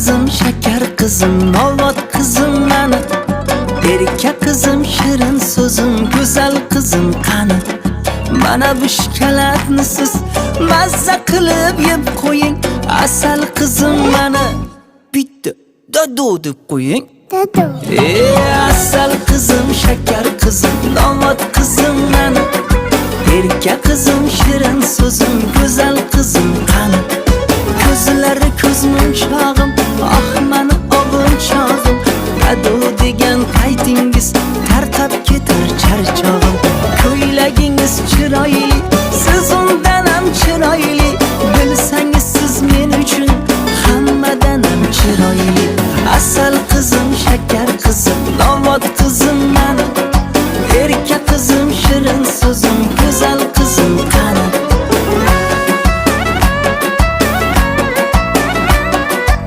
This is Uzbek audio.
kızım, şeker kızım, novat kızım mani. Erkak kızım, shirin so'zim, go'zal kızım qani. Mana bu shokoladni siz mazza qilib yeb qo'ying. Asal kızım mani. Bitta dado deb qo'ying. Dado. Asal kızım, şeker kızım, novat kızım mani. Erkak kızım, shirin so'zim, go'zal kızım qani. Ko'zlari ko'zmunchog'im, ah mani ovunchog'im. Dado degan paytingiz tarqab ketar charchog'im.